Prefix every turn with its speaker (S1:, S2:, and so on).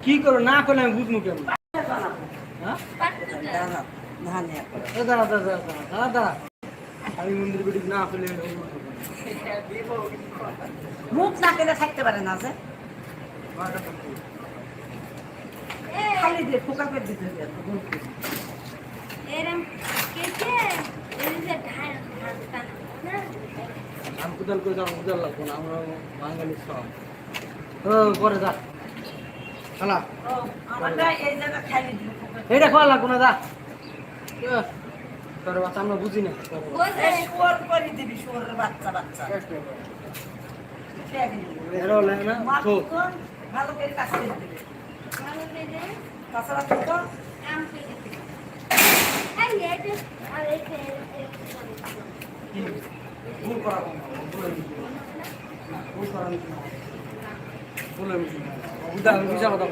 S1: কি করো না করলে আমি বুঝবো কেমন? হ্যাঁ দাঁড়া দাঁড়া দাঁড়া দাঁড়া দাঁড়া আমি মন্দির বেটি না করলে
S2: মুখ না কেটে থাকতে পারে না যে খালি দিয়ে ফোকা করে দিতে হবে
S3: এরম কেটে এই যে ধান ধান না
S1: ধান কুদাল করে যাওয়ার কুদাল লাগবো না আমরা বাঙালি সব পরে যা খালা
S2: আমরা এই জায়গা খালি দিব
S1: এইটা খাওয়া লাগবো না যা তোর বাচ্চা আমরা বুঝি না
S3: বোঝে
S2: শুয়োর করে দিবি শুয়োরের বাচ্চা বাচ্চা
S1: এরও লাগে না তো
S2: ভালো করে কাছে দিবি
S3: ভালো করে
S2: তাছাড়া তো
S3: কাম করে দিতে এই এটা আর এটা
S1: ভুল করা ভুল করা বলে বুঝা কথা